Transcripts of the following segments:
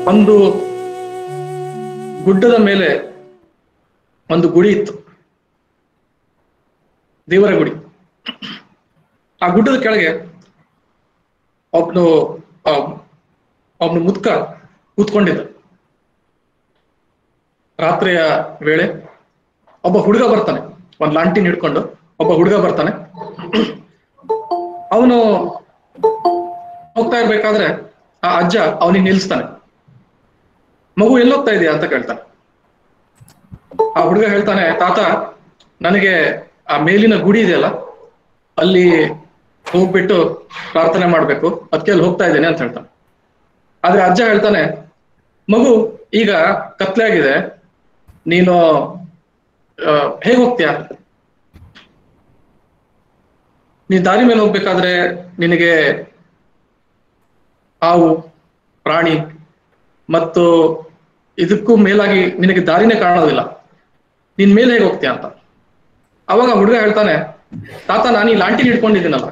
ಒಂದು ಗುಡ್ಡದ ಮೇಲೆ ಒಂದು ಗುಡಿ ಇತ್ತು, ದೇವರ ಗುಡಿ. ಆ ಗುಡ್ಡದ ಕೆಳಗೆ ಒಬ್ನು ಮುದ್ಕ ಕೂತ್ಕೊಂಡಿದ್ದ. ರಾತ್ರಿಯ ವೇಳೆ ಒಬ್ಬ ಹುಡುಗ ಬರ್ತಾನೆ, ಒಂದು ಲಾಂಟಿನ್ ಹಿಡ್ಕೊಂಡು ಒಬ್ಬ ಹುಡುಗ ಬರ್ತಾನೆ. ಅವನು ಹೋಗ್ತಾ ಇರ್ಬೇಕಾದ್ರೆ ಆ ಅಜ್ಜ ಅವನಿಗೆ ನಿಲ್ಲಿಸ್ತಾನೆ. ಮಗು ಎಲ್ಲೋಗ್ತಾ ಇದೆಯಾ ಅಂತ ಕೇಳ್ತಾನೆ. ಆ ಹುಡುಗ ಹೇಳ್ತಾನೆ, ತಾತ ನನಗೆ ಆ ಮೇಲಿನ ಗುಡಿ ಇದೆಯಲ್ಲ ಅಲ್ಲಿ ಹೋಗ್ಬಿಟ್ಟು ಪ್ರಾರ್ಥನೆ ಮಾಡ್ಬೇಕು, ಅದಕ್ಕೆ ಅಲ್ಲಿ ಹೋಗ್ತಾ ಇದ್ದೇನೆ ಅಂತ ಹೇಳ್ತಾನೆ. ಆದ್ರೆ ಅಜ್ಜ ಹೇಳ್ತಾನೆ, ಮಗು ಈಗ ಕತ್ಲೆ ಆಗಿದೆ, ನೀನು ಹೇಗೆ ಹೋಗ್ತೀಯ? ನೀನ್ ದಾರಿ ಮೇಲೆ ಹೋಗ್ಬೇಕಾದ್ರೆ ನಿನಗೆ ಹಾವು, ಪ್ರಾಣಿ ಮತ್ತು ಇದಕ್ಕೂ ಮೇಲಾಗಿ ನಿನಗೆ ದಾರಿನೇ ಕಾಣೋದಿಲ್ಲ, ನಿನ್ ಮೇಲೆ ಹೇಗೆ ಹೋಗ್ತೀಯ ಅಂತ. ಅವಾಗ ಹುಡುಗ ಹೇಳ್ತಾನೆ, ತಾತ ನಾನು ಈ ಲಾಂಟಿನ್ ಹಿಡ್ಕೊಂಡಿದ್ದೀನಲ್ಲ,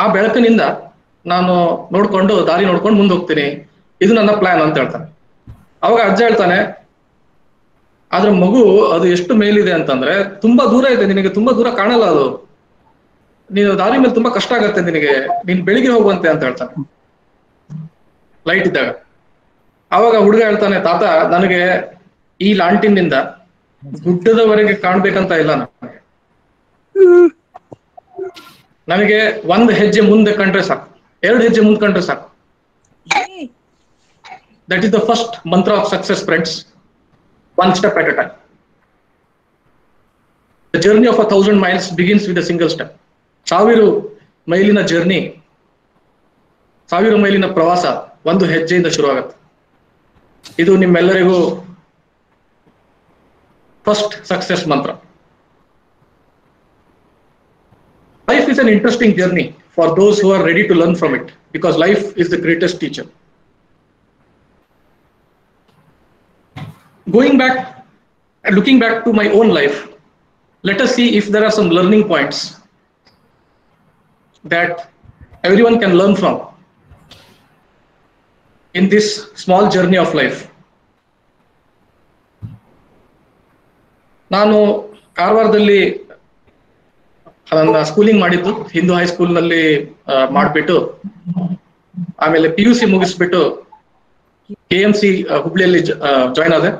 ಆ ಬೆಳಕಿನಿಂದ ನಾನು ನೋಡ್ಕೊಂಡು ದಾರಿ ನೋಡ್ಕೊಂಡು ಮುಂದೆ ಹೋಗ್ತೀನಿ, ಇದು ನನ್ನ ಪ್ಲಾನ್ ಅಂತ ಹೇಳ್ತಾನೆ. ಅವಾಗ ಅಜ್ಜ ಹೇಳ್ತಾನೆ, ಆದ್ರೆ ಮಗು ಅದು ಎಷ್ಟು ಮೇಲಿದೆ ಅಂತಂದ್ರೆ ತುಂಬಾ ದೂರ ಇದೆ, ನಿನಗೆ ತುಂಬಾ ದೂರ ಕಾಣಲ್ಲ, ಅದು ನೀನು ದಾರಿ ಮೇಲೆ ತುಂಬಾ ಕಷ್ಟ ಆಗತ್ತೆ ನಿನಗೆ, ನೀನ್ ಬೆಳಿಗ್ಗೆ ಹೋಗುವಂತೆ ಅಂತ ಹೇಳ್ತಾನೆ ಲೈಟ್ ಇದ್ದಾಗ. ಅವಾಗ ಹುಡುಗ ಹೇಳ್ತಾನೆ, ತಾತ ನನಗೆ ಈ ಲಾಂಟಿನಿಂದ ಗುಡ್ಡದವರೆಗೆ ಕಾಣ್ಬೇಕಂತ ಇಲ್ಲ, ನನಗೆ ಒಂದು ಹೆಜ್ಜೆ ಮುಂದೆ ಕಂಡ್ರೆ ಸಾಕು, 2 ಹೆಜ್ಜೆ ಮುಂದೆ ಕಂಡ್ರೆ ಸಾಕು. ದಟ್ ಇಸ್ ದ ಫಸ್ಟ್ ಮಂತ್ರ of success friends, 1 step at a time. The journey of 1000 miles begins with a single step. 1000 ಮೈಲಿನ journey, 1000 ಮೈಲಿನ ಪ್ರವಾಸ ಒಂದು ಹೆಜ್ಜೆಯಿಂದ ಶುರುವಾಗುತ್ತೆ. ಇದು ನಿಮ್ಮೆಲ್ಲರಿಗೂ ಫಸ್ಟ್ ಸಕ್ಸೆಸ್ ಮಂತ್ರ. Life is an interesting journey for those who are ready to learn from it, because life is the greatest teacher. Going back and looking back to my own life, let us see if there are some learning points that everyone can learn from in this small journey of life. ನಾನು ಕಾರವಾರದಲ್ಲಿ ನನ್ನ schooling ಮಾಡಿದ್ದು, Hindu high school ನಲ್ಲಿ ಮಾಡ್ಬಿಟ್ಟು ಆಮೇಲೆ PUC ಮುಗಿಸ್ಬಿಟ್ಟು KMC ಹುಬ್ಳಿಯಲ್ಲಿ join ಆದೆ.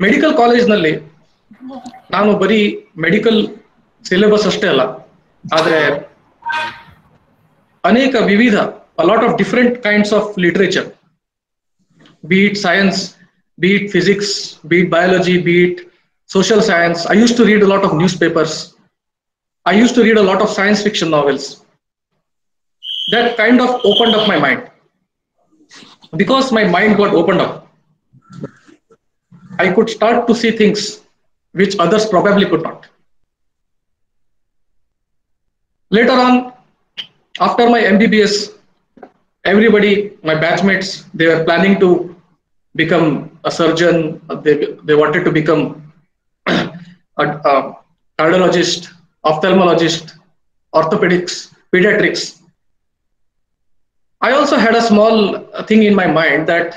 Medical college ನಲ್ಲಿ ನಾನು ಬರೀ ಮೆಡಿಕಲ್ ಸಿಲೆಬಸ್ ಅಷ್ಟೇ ಅಲ್ಲ, ಆದ್ರೆ ಅನೇಕ ವಿವಿಧ a lot of different kinds of literature, be it science, be it physics, be it biology, be it social science. I used to read a lot of newspapers. I used to read a lot of science fiction novels. That kind of opened up my mind. Because my mind got opened up, I could start to see things which others probably could not. Later on, after my MBBS, everybody, my batchmates, they were planning to become a surgeon. They wanted to become a cardiologist, ophthalmologist, orthopedics, pediatrics. I also had a small thing in my mind that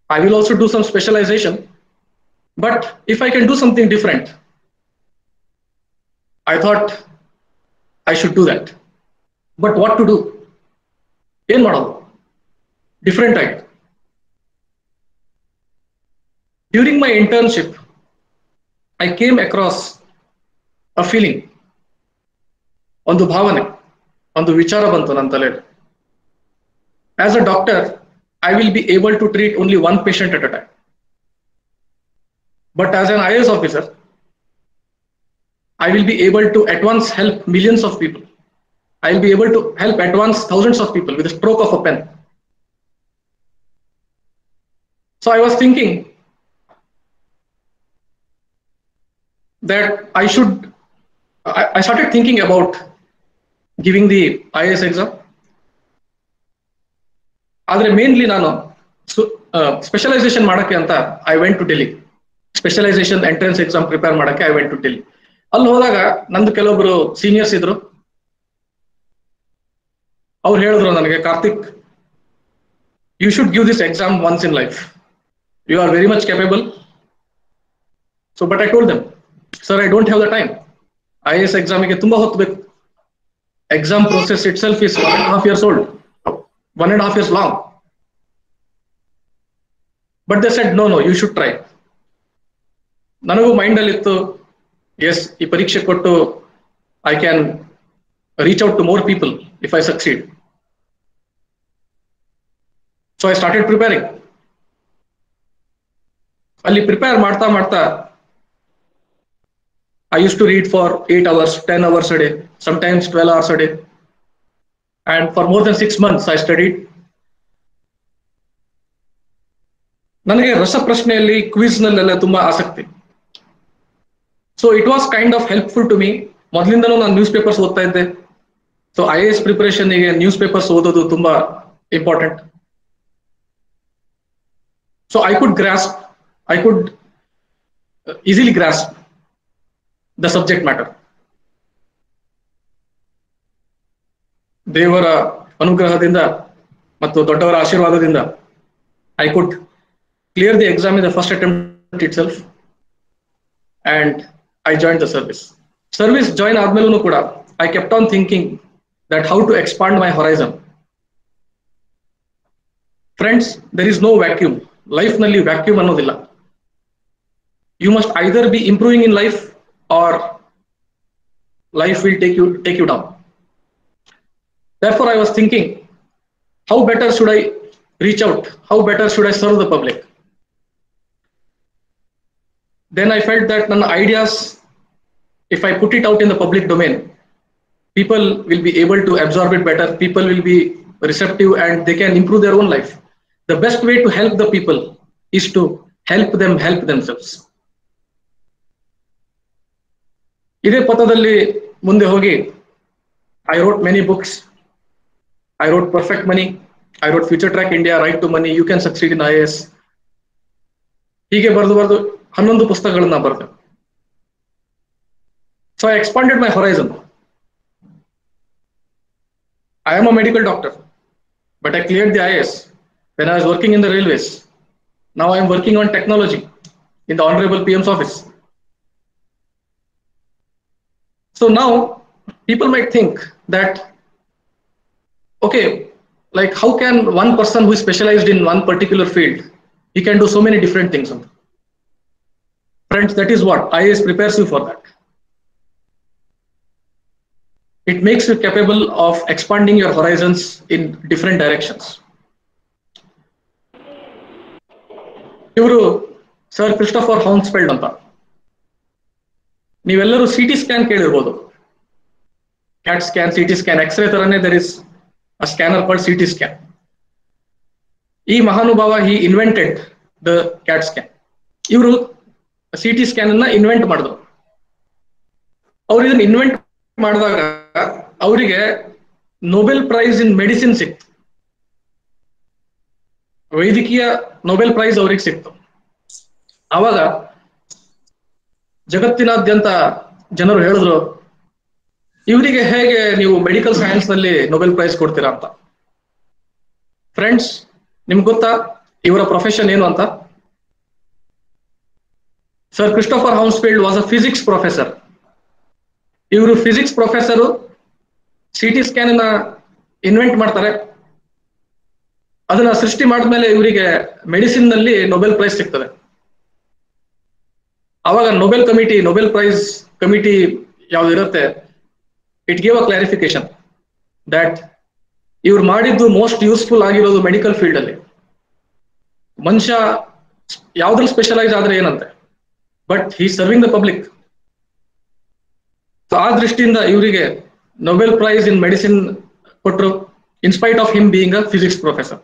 I will also do some specialization, but if I can do something different, I thought I should do that. But what to do? ಏನ್ ಮಾಡೋದು? Different ಆಗಿ. During my internship, I came across a feeling, ಒಂದು ಭಾವನೆ, ಒಂದು ವಿಚಾರ ಬಂತು ನನ್ನ ತಲೆಯಲ್ಲಿ. As a doctor, I will be able to treat only one patient at a time. But as an IAS officer, I will be able to at once help millions of people. I will be able to help at once thousands of people with a stroke of a pen. So I was thinking that I started thinking about giving the IAS exam. ಆದರೆ mainly ನಾನು specialisation ಮಾಡಕ್ಕೆ ಅಂತ I went to Delhi. Specialisation entrance exam prepare ಮಾಡಕ್ಕೆ I went to Delhi. ಅಲ್ಲಿ ಹೋದಾಗ ನಂದು ಕೆಲವೊಬ್ರು seniors ಇದ್ರು. ಅವ್ರು ಹೇಳಿದ್ರು ನನಗೆ, Karthik, you should give this exam once in life. You are very much capable. So, but I told them, sir, I don't have the time. IAS exam ಗೆ ತುಂಬಾ ಹೊತ್ತು ಬೇಕು. Exam process itself is 1.5 years old, 1.5 years long. But they said, no, you should try. ನನಗೂ mind ಅಲ್ಲಿ ಇತ್ತು, S, ಈ ಪರೀಕ್ಷೆ ಕೊಟ್ಟು I can reach out to more people if I succeed. So I started preparing. ಅಲ್ಲಿ prepare ಮಾಡ್ತಾ ಮಾಡ್ತಾ I used to read for 8 hours, 10 hours a day, sometimes 12 hours a day. And for more than 6 months I studied. ನನಗೆ ರಸಪ್ರಶ್ನೆಯಲ್ಲಿ, quiz ನಲ್ಲೆಲ್ಲ ತುಂಬಾ ಆಸಕ್ತಿ. So it was kind of helpful to me. ಮೊದಲಿಂದನೂ ನಾನು newspapers ಓದ್ತಾ ಇದ್ದೆ. So IAS ಪ್ರಿಪರೇಷನ್ಗೆ newspapers ಓದೋದು ತುಂಬಾ important. So I could easily grasp the subject matter. ದೇವರ ಅನುಗ್ರಹದಿಂದ ಮತ್ತು ದೊಡ್ಡವರ ಆಶೀರ್ವಾದದಿಂದ I could clear the exam in the first attempt itself, and I joined the service. Service join ಆದ್ಮೇಲೂ ಕೂಡ I kept on thinking that how to expand my horizon. Friends, there is no vacuum. Life ನಲ್ಲಿ vacuum ಅನ್ನೋದಿಲ್ಲ. You must either be improving in life or life will take you down. Therefore I was thinking, how better should I reach out? How better should I serve the public? Then I felt that ನನ್ನ ideas, if I put it out in the public domain, people will be able to absorb it better. People will be receptive and they can improve their own life. The best way to help the people is to help them help themselves. ಇದೇ ಪಥದಲ್ಲಿ ಮುಂದೆ ಹೋಗಿ I wrote many books. I wrote Perfect Money. I wrote Future Track India, Right to Money, You Can Succeed in IAS. ಹೀಗೆ ಬರೆದು 11 ಪುಸ್ತಕಗಳನ್ನ ಬರೆದೆ. So I expanded my horizon. I am a medical doctor, but I cleared the IAS when I was working in the railways. Now I am working on technology in the Honorable PM's office. So now people might think that, okay, like how can one person who is specialized in one particular field, he can do so many different things. Friends, that is what IAS prepares you for that. It makes you capable of expanding your horizons in different directions. ಇವರು sir Christopher Hounsfield ಅಂತ. ನೀವೆಲ್ಲರೂ CT scan ಕೇಳಿರ್ಬೋದು. Cat scan, CT scan, X ray ತರನೇ there is a scanner called CT scan. ಈ ಮಹಾನುಭಾವ he invented the CAT scan. ಇವರು CT scan ಅನ್ನ invent ಮಾಡಿದ್ರು. ಅವ್ರು ಇದನ್ನ ಇನ್ವೆಂಟ್ ಮಾಡಿದಾಗ ಅವರಿಗೆ ನೊಬೆಲ್ ಪ್ರೈಸ್ ಇನ್ ಮೆಡಿಸಿನ್ ಸಿಕ್ತು. ವೈದ್ಯಕೀಯ ನೊಬೆಲ್ ಪ್ರೈಸ್ ಅವ್ರಿಗೆ ಸಿಕ್ತು. ಆವಾಗ ಜಗತ್ತಿನಾದ್ಯಂತ ಜನರು ಹೇಳಿದ್ರು, ಇವರಿಗೆ ಹೇಗೆ ನೀವು ಮೆಡಿಕಲ್ ಸೈನ್ಸ್ ನಲ್ಲಿ ನೊಬೆಲ್ ಪ್ರೈಸ್ ಕೊಡ್ತೀರಾ ಅಂತ. ಫ್ರೆಂಡ್ಸ್, ನಿಮ್ಗೆ ಗೊತ್ತಾ ಇವರ ಪ್ರೊಫೆಷನ್ ಏನು ಅಂತ? Sir Christopher Hounsfield was a physics professor. ಇವರು ಫಿಸಿಕ್ಸ್ ಪ್ರೊಫೆಸರು CT ಸ್ಕ್ಯಾನ್ ಅನ್ನ ಇನ್ವೆಂಟ್ ಮಾಡ್ತಾರೆ. ಅದನ್ನ ಸೃಷ್ಟಿ ಮಾಡಿದ್ಮೇಲೆ ಇವರಿಗೆ ಮೆಡಿಸಿನ್ ನಲ್ಲಿ ನೊಬೆಲ್ ಪ್ರೈಸ್ ಸಿಗ್ತದೆ. ಅವಾಗ ನೊಬೆಲ್ ಪ್ರೈಸ್ ಕಮಿಟಿ ಯಾವ್ದಿರುತ್ತೆ, it give a clarification that ಇವ್ರು ಮಾಡಿದ್ದು ಮೋಸ್ಟ್ ಯೂಸ್ಫುಲ್ ಆಗಿರೋದು ಮೆಡಿಕಲ್ ಫೀಲ್ಡ್ ಅಲ್ಲಿ. ಮನುಷ್ಯ ಯಾವ್ದ್ರಲ್ಲಿ ಸ್ಪೆಷಲೈಸ್ ಆದ್ರೆ ಏನಂತೆ, but he serving the public. ಆ ದೃಷ್ಟಿಯಿಂದ ಇವರಿಗೆ ನೊಬೆಲ್ ಪ್ರೈಸ್ ಇನ್ ಮೆಡಿಸಿನ್ ಕೊಟ್ಟರು, in spite of him being a physics professor.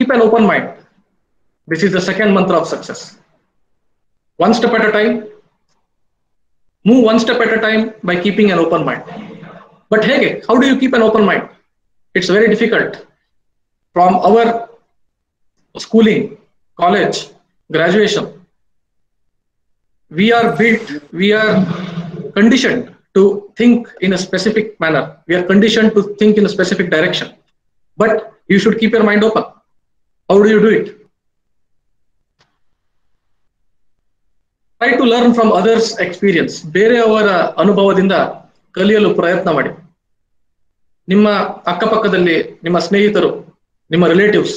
Keep an open mind. This is the second mantra of success. One step at a time. Move one step at a time by keeping an open mind. But hey, how do you keep an open mind? It's very difficult. From our schooling, college, graduation, we are conditioned to think in a specific manner. We are conditioned to think in a specific direction. But you should keep your mind open. How do you do it? Try to learn from others' experience. ಬೇರೆಯವರ ಅನುಭವದಿಂದ ಕಲಿಯಲು ಪ್ರಯತ್ನ ಮಾಡಿ. ನಿಮ್ಮ ಅಕ್ಕಪಕ್ಕದಲ್ಲಿ ನಿಮ್ಮ ಸ್ನೇಹಿತರು, ನಿಮ್ಮ ರಿಲೇಟಿವ್ಸ್,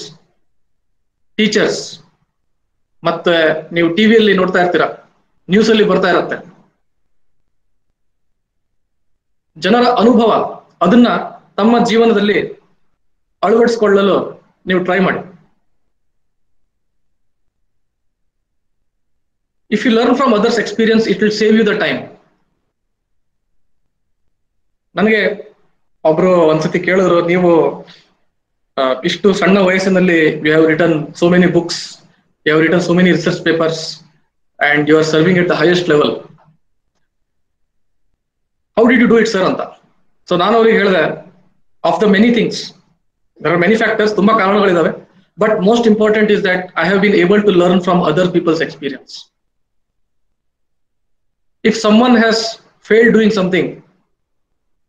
ಟೀಚರ್ಸ್, ಮತ್ತೆ ನೀವು ಟಿವಿಯಲ್ಲಿ ನೋಡ್ತಾ ಇರ್ತೀರಾ, ನ್ಯೂಸ್ ಅಲ್ಲಿ ಬರ್ತಾ ಇರತ್ತೆ, ಜನರ ಅನುಭವ, ಅದನ್ನ ತಮ್ಮ ಜೀವನದಲ್ಲಿ ಅಳವಡಿಸಿಕೊಳ್ಳಲು ನೀವು ಟ್ರೈ ಮಾಡಿ. If you learn from others' experience, it will save you the time. ನನಗೆ ಒಬ್ರು ಒಂದ್ಸತಿ ಕೇಳಿದ್ರು, ನೀವು ಇಷ್ಟು ಸಣ್ಣ ವಯಸ್ಸಿನಲ್ಲಿ you have written so many books, you have written so many research papers, and you are serving at the highest level. How did you do it, sir? ಅಂತ. So ನಾನು ಅವ್ರಿಗೆ ಹೇಳಿದೆ, of the many things, there are many factors, ತುಂಬಾ ಕಾರಣಗಳಿದಾವೆ, but most important is that I have been able to learn from other people's experience. If someone has failed doing something,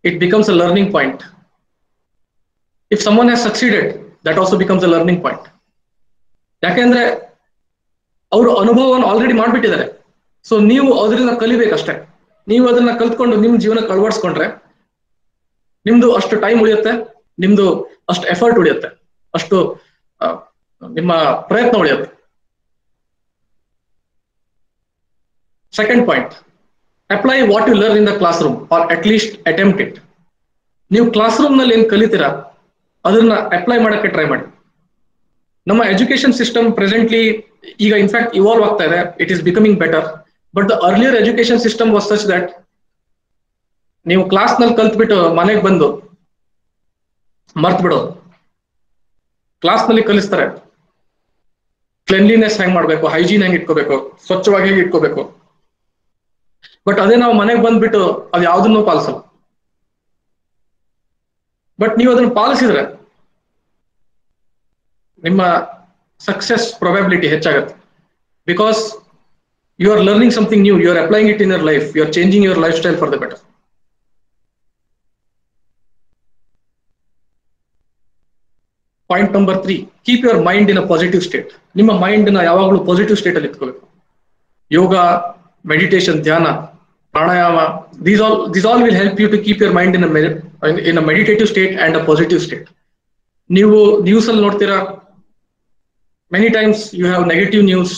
it becomes a learning point. If someone has succeeded, that also becomes a learning point. ಯಾಕೆಂದ್ರೆ ಅವರು ಅನುಭವವನ್ನು already ಮಾಡ್ಬಿಟ್ಟಿದ್ದಾರೆ. So ನೀವು ಅದರಿಂದ ಕಲಿಬೇಕಷ್ಟೇ. ನೀವು ಅದನ್ನ ಕಲ್ತ್ಕೊಂಡು ನಿಮ್ ಜೀವನಕ್ಕೆ ಅಳವಡಿಸ್ಕೊಂಡ್ರೆ ನಿಮ್ದು ಅಷ್ಟು ಟೈಮ್ ಉಳಿಯುತ್ತೆ, ನಿಮ್ದು ಅಷ್ಟು ಎಫರ್ಟ್ ಉಳಿಯುತ್ತೆ, ಅಷ್ಟು ನಿಮ್ಮ ಪ್ರಯತ್ನ ಉಳಿಯುತ್ತೆ. Second point, apply what you learn in the classroom, or at least attempt it. ನೀವು ಕ್ಲಾಸ್ ರೂಮ್ ನಲ್ಲಿ ಏನ್ ಕಲಿತೀರಾ ಅದನ್ನ ಅಪ್ಲೈ ಮಾಡಕ್ಕೆ ಟ್ರೈ ಮಾಡಿ. ನಮ್ಮ ಎಜುಕೇಶನ್ ಸಿಸ್ಟಮ್ ಪ್ರೆಸೆಂಟ್ಲಿ ಈಗ ಇನ್ಫ್ಯಾಕ್ಟ್ ಇವಾಲ್ವ್ ಆಗ್ತಾ ಇದೆ, it is becoming better. But the earlier education system was such that ನೀವು ಕ್ಲಾಸ್ ನಲ್ಲಿ ಕಲ್ತ್ಬಿಟ್ಟು ಮನೆಗೆ ಬಂದು ಮರ್ತ್ ಬಿಡೋದು. ಕ್ಲಾಸ್ ನಲ್ಲಿ ಕಲಿಸ್ತಾರೆ ಕ್ಲೆನ್ಲಿನೆಸ್ ಹೆಂಗ್ ಮಾಡ್ಬೇಕು, ಹೈಜೀನ್ ಹೆಂಗ್ ಇಟ್ಕೋಬೇಕು, ಸ್ವಚ್ಛವಾಗಿ ಹೇಗೆ ಇಟ್ಕೋಬೇಕು. ಬಟ್ ಅದೇ ನಾವು ಮನೆಗೆ ಬಂದ್ಬಿಟ್ಟು ಅದು ಯಾವ್ದನ್ನು ಪಾಲಿಸಲ್ಲ. ಬಟ್ ನೀವು ಅದನ್ನು ಪಾಲಿಸಿದ್ರೆ ನಿಮ್ಮ ಸಕ್ಸೆಸ್ ಪ್ರೊಬಬಿಲಿಟಿ ಹೆಚ್ಚಾಗುತ್ತೆ. Because you are learning something new, you are applying it in your life, you are changing your lifestyle for the better. Point number 3, keep your mind in a positive state. ನಿಮ್ಮ mind ನ ಯಾವಾಗಲೂ positive state ಅಲ್ಲಿ ಇಟ್ಕೋಬೇಕು. Yoga, meditation, ಧ್ಯಾನ, pranayama, these all will help you to keep your mind in a meditative state and a positive state. ನೀವು news ಅಲ್ಲಿ ನೋಡ್ತೀರಾ, many times you have negative news.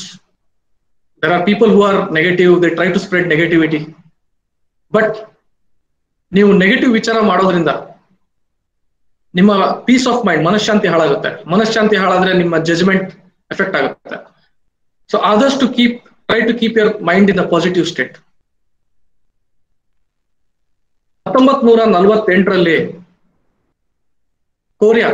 There are people who are negative, they try to spread negativity. But ನೀವು negative ವಿಚಾರ ಮಾಡೋದ್ರಿಂದ ನಿಮ್ಮ piece of mind, ಮನಃಶಾಂತಿ ಹಾಳಾಗುತ್ತೆ. ಮನಃಶಾಂತಿ ಹಾಳಾದ್ರೆ ನಿಮ್ಮ ಜಜ್ಮೆಂಟ್ ಎಫೆಕ್ಟ್ ಆಗುತ್ತೆ. ಸೊ ಆದಷ್ಟು try to keep your mind in a positive state. 1948ರಲ್ಲಿ ಕೊರಿಯಾ,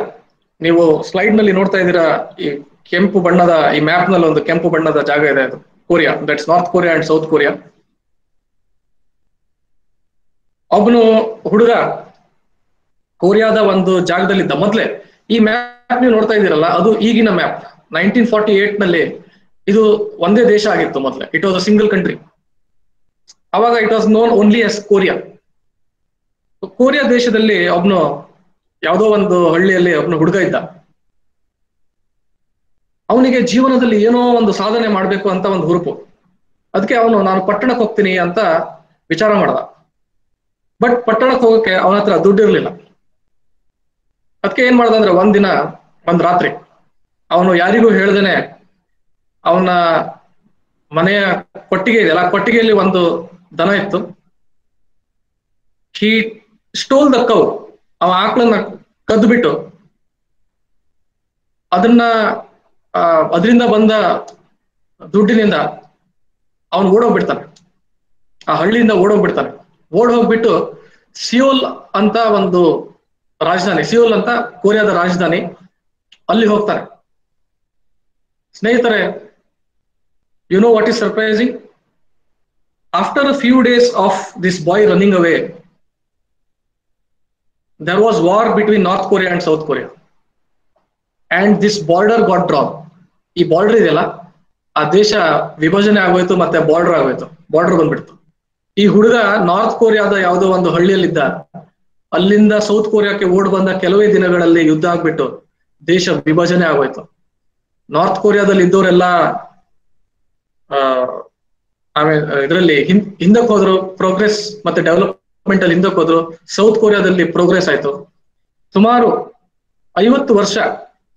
ನೀವು ಸ್ಲೈಡ್ ನಲ್ಲಿ ನೋಡ್ತಾ ಇದ್ದೀರಾ, ಈ ಕೆಂಪು ಬಣ್ಣದ ಈ ಮ್ಯಾಪ್ ನಲ್ಲಿ ಒಂದು ಕೆಂಪು ಬಣ್ಣದ ಜಾಗ ಇದೆ, ಅದು Korea. That's north Korea and south Korea. ಒಬ್ಬನು ಹುಡುಗ ಕೊರಿಯಾದ ಒಂದು ಜಾಗದಲ್ಲಿದ್ದ. ಮೊದ್ಲೇ ಈ ಮ್ಯಾಪ್ ನೀವು ನೋಡ್ತಾ ಇದ್ದೀರಲ್ಲ, ಅದು ಈಗಿನ ಮ್ಯಾಪ್. 1948 ನಲ್ಲಿ ಇದು ಒಂದೇ ದೇಶ ಆಗಿತ್ತು ಮೊದ್ಲೆ. It was a single country. ಅವಾಗ it was known only as Korea. Korea ದೇಶದಲ್ಲಿ ಒಬ್ನು ಯಾವುದೋ ಒಂದು ಹಳ್ಳಿಯಲ್ಲಿ ಒಬ್ನು ಹುಡುಗ ಇದ್ದ. ಅವನಿಗೆ ಜೀವನದಲ್ಲಿ ಏನೋ ಒಂದು ಸಾಧನೆ ಮಾಡ್ಬೇಕು ಅಂತ ಒಂದು ಹುರುಪು. ಅದಕ್ಕೆ ನಾನು ಪಟ್ಟಣಕ್ಕೆ ಹೋಗ್ತೀನಿ ಅಂತ ವಿಚಾರ ಮಾಡ್ದ. ಬಟ್ ಪಟ್ಟಣಕ್ಕೆ ಹೋಗಕ್ಕೆ ಅವನ ಹತ್ರ ದುಡ್ಡು ಇರ್ಲಿಲ್ಲ. ಅದಕ್ಕೆ ಏನ್ ಮಾಡ್ದ ಅಂದ್ರೆ, ಒಂದ್ ರಾತ್ರಿ ಅವನು ಯಾರಿಗೂ ಹೇಳ್ದೇನೆ ಅವನ ಮನೆಯ ಕೊಟ್ಟಿಗೆ ಇದೆಯಲ್ಲ, ಕೊಟ್ಟಿಗೆಯಲ್ಲಿ ಒಂದು ದನ ಇತ್ತು. ಹಿ ಸ್ಟೋಲ್ ದ ಕೌ, ಅವ ಆಕಳನ್ನ ಕದ್ದು ಬಿಟ್ಟು ಅದರಿಂದ ಬಂದ ದುಡ್ಡಿನಿಂದ ಅವನು ಓಡೋಗ್ಬಿಡ್ತಾನೆ. ಆ ಹಳ್ಳಿಯಿಂದ ಓಡೋಗ್ಬಿಡ್ತಾನೆ. ಹೋಗ್ಬಿಟ್ಟು ಸಿಯೋಲ್ ಅಂತ ಒಂದು ರಾಜಧಾನಿ, ಸಿಯೋಲ್ ಅಂತ ಕೊರಿಯಾದ ರಾಜಧಾನಿ, ಅಲ್ಲಿ ಹೋಗ್ತಾನೆ. ಸ್ನೇಹಿತರೆ, you know what is surprising? After a few days of this boy running away, there was war between North Korea and South Korea, and this border got drawn. ಈ ಬಾರ್ಡರ್ ಇದೆಯಲ್ಲ, ಆ ದೇಶ ವಿಭಜನೆ ಆಗೋಯ್ತು, ಮತ್ತೆ ಬಾರ್ಡರ್ ಆಗೋಯ್ತು, ಬಾರ್ಡರ್ ಬಂದ್ಬಿಡ್ತು. ಈ ಹುಡುಗ ನಾರ್ತ್ ಕೊರಿಯಾದ ಯಾವುದೋ ಒಂದು ಹಳ್ಳಿಯಲ್ಲಿದ್ದ. ಅಲ್ಲಿಂದ ಸೌತ್ ಕೊರಿಯಾಕ್ಕೆ ಓಡ್ ಬಂದ ಕೆಲವೇ ದಿನಗಳಲ್ಲಿ ಯುದ್ಧ ಆಗ್ಬಿಟ್ಟು ದೇಶ ವಿಭಜನೆ ಆಗೋಯ್ತು. ನಾರ್ತ್ ಕೊರಿಯಾದಲ್ಲಿ ಇದ್ದವರೆಲ್ಲ ಆಮೇಲೆ ಇದರಲ್ಲಿ ಹಿಂದಕ್ಕೆ ಹೋದ್ರು, ಪ್ರೋಗ್ರೆಸ್ ಮತ್ತೆ ಡೆವಲಪ್ಮೆಂಟ್ ಅಲ್ಲಿ ಹಿಂದಕ್ಕೆ ಹೋದ್ರು. ಸೌತ್ ಕೊರಿಯಾದಲ್ಲಿ ಪ್ರೋಗ್ರೆಸ್ ಆಯ್ತು. ಸುಮಾರು 50 ವರ್ಷ